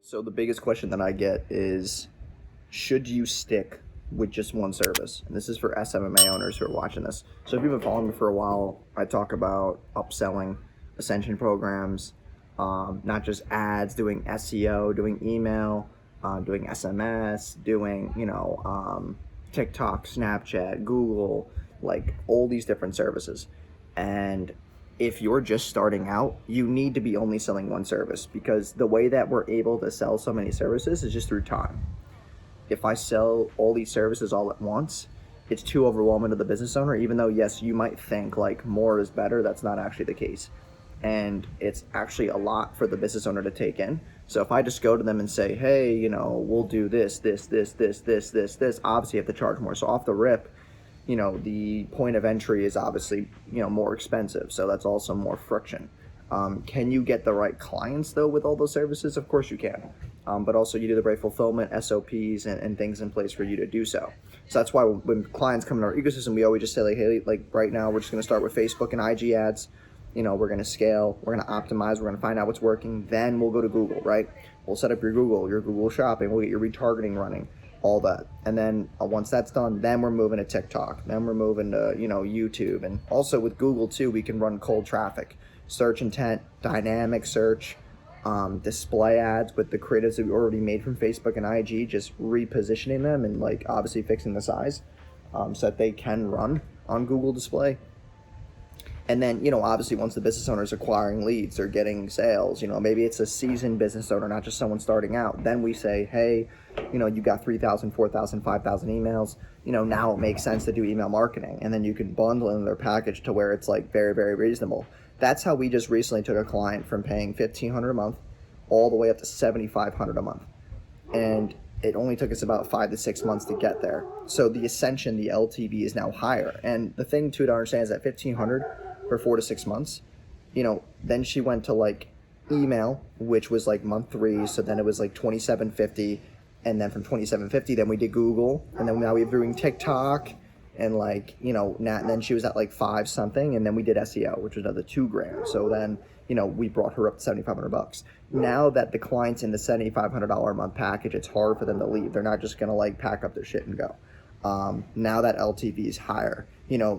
So the biggest question that I get is, should you stick with just one service? And this is for SMMA owners who are watching this. So if you've been following me for a while, I talk about upselling, ascension programs, not just ads, doing SEO, doing email, doing SMS, doing, TikTok, Snapchat, Google, like all these different services. And if you're just starting out, you need to be only selling one service, because the way that we're able to sell so many services is just through time. If I sell all these services all at once, it's too overwhelming to the business owner, even though, yes, you might think like more is better. That's not actually the case. And it's actually a lot for the business owner to take in. So if I just go to them and say, hey, we'll do this, obviously you have to charge more. So off the rip, the point of entry is obviously, more expensive. So that's also more friction. Can you get the right clients though with all those services? Of course you can. But also you do the right fulfillment, SOPs, and things in place for you to do so. So that's why when clients come in our ecosystem, we always just say like, hey, like right now we're just going to start with Facebook and IG ads. We're going to scale, we're going to optimize, we're going to find out what's working. Then we'll go to Google, right? We'll set up your Google shopping. We'll get your retargeting running, all that. And then once that's done, then we're moving to TikTok. Then we're moving to, YouTube. And also with Google too, we can run cold traffic, search intent, dynamic search, display ads with the creatives that we already made from Facebook and IG, just repositioning them and like obviously fixing the size, so that they can run on Google display. And then, obviously once the business owner is acquiring leads or getting sales, maybe it's a seasoned business owner, not just someone starting out. Then we say, hey, you got 3,000, 4,000, 5,000 emails. Now it makes sense to do email marketing. And then you can bundle in their package to where it's like very, very reasonable. That's how we just recently took a client from paying $1,500 a month all the way up to $7,500 a month. And it only took us about 5 to 6 months to get there. So the ascension, the LTV is now higher. And the thing too to understand is that $1,500 for 4 to 6 months, then she went to like email, which was like month 3. So then it was like $2,750. And then from $2,750, then we did Google. And then now we're doing TikTok. And like, and then she was at like 5 something. And then we did SEO, which was another $2,000. So then, we brought her up to $7,500. Now that the client's in the $7,500 a month package, it's hard for them to leave. They're not just going to like pack up their shit and go. Now that LTV is higher,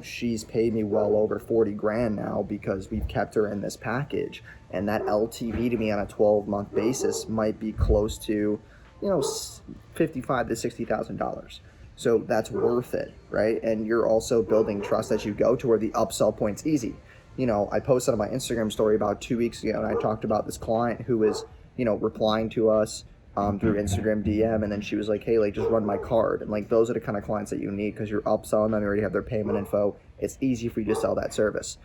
she's paid me well over $40,000 now because we've kept her in this package. And that LTV to me on a 12-month basis might be close to, $55,000 to $60,000. So that's worth it, right? And you're also building trust as you go to where the upsell point's easy. I posted on my Instagram story about 2 weeks ago, and I talked about this client who was, replying to us through Instagram DM, and then she was like, hey, like, just run my card. And like, those are the kind of clients that you need because you're upselling them, you already have their payment info. It's easy for you to sell that service.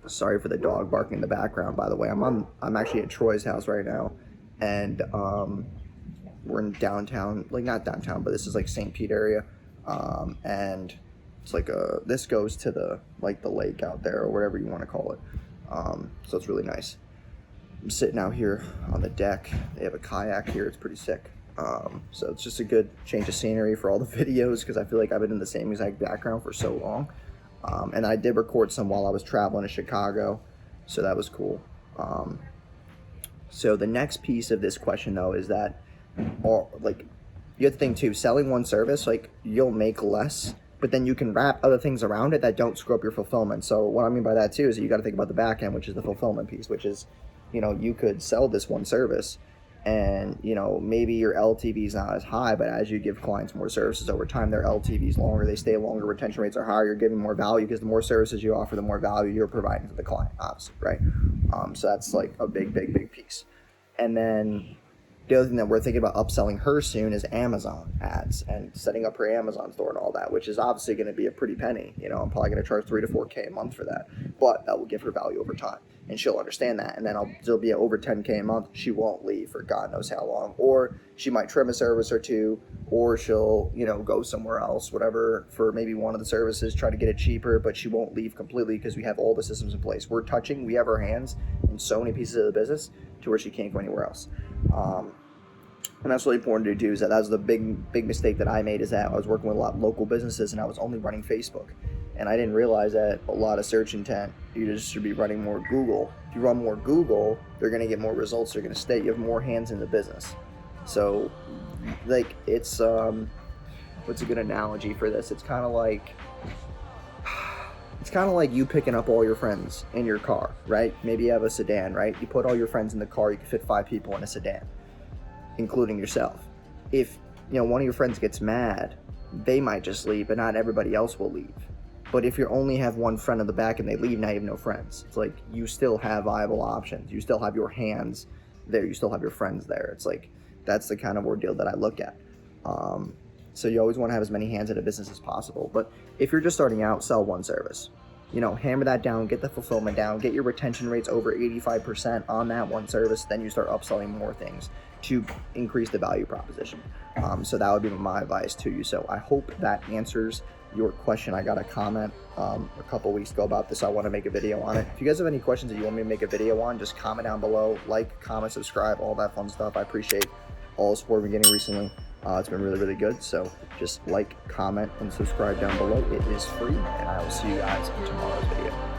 Sorry for the dog barking in the background, by the way. I'm actually at Troy's house right now, and we're in downtown, like not downtown, but this is like St. Pete area, and it's like this goes to the lake out there or whatever you want to call it. So it's really nice. I'm sitting out here on the deck. They have a kayak here. It's pretty sick. So it's just a good change of scenery for all the videos because I feel like I've been in the same exact background for so long. And I did record some while I was traveling to Chicago, so that was cool. So the next piece of this question though is that, you have to think too, selling one service, like you'll make less, but then you can wrap other things around it that don't screw up your fulfillment. So what I mean by that too is that you got to think about the back end, which is the fulfillment piece, which is, you could sell this one service and, maybe your LTV is not as high, but as you give clients more services over time, their LTV is longer, they stay longer, retention rates are higher, you're giving more value because the more services you offer, the more value you're providing to the client, obviously, right? So that's like a big piece. And then the other thing that we're thinking about upselling her soon is Amazon ads and setting up her Amazon store and all that, which is obviously going to be a pretty penny. I'm probably going to charge $3,000 to $4,000 a month for that, but that will give her value over time, and she'll understand that. And then it'll be over $10,000 a month. She won't leave for God knows how long, or she might trim a service or two, or she'll go somewhere else, whatever, for maybe one of the services, try to get it cheaper, but she won't leave completely because we have all the systems in place. We have our hands in so many pieces of the business to where she can't go anywhere else. And that's really important to do. Is that was the big mistake that I made, is that I was working with a lot of local businesses and I was only running Facebook. And I didn't realize that a lot of search intent, you just should be running more Google. If you run more Google, they're going to get more results. They're going to stay. You have more hands in the business. So, like, it's what's a good analogy for this? It's kind of like you picking up all your friends in your car, right? Maybe you have a sedan, right? You put all your friends in the car. You can fit 5 people in a sedan, including yourself. If one of your friends gets mad, they might just leave, but not everybody else will leave. But if you only have one friend in the back and they leave, now you have no friends. It's like you still have viable options. You still have your hands there. You still have your friends there. It's like that's the kind of ordeal that I look at. So you always want to have as many hands in a business as possible. But if you're just starting out, sell one service. Hammer that down, get the fulfillment down, get your retention rates over 85% on that one service. Then you start upselling more things to increase the value proposition. So that would be my advice to you. So I hope that answers your question. I got a comment a couple weeks ago about this. I want to make a video on it. If you guys have any questions that you want me to make a video on, just comment down below. Like, comment, subscribe, all that fun stuff. I appreciate all the support we're getting recently. It's been really, really good. So just like, comment, and subscribe down below. It is free, and I will see you guys in tomorrow's video.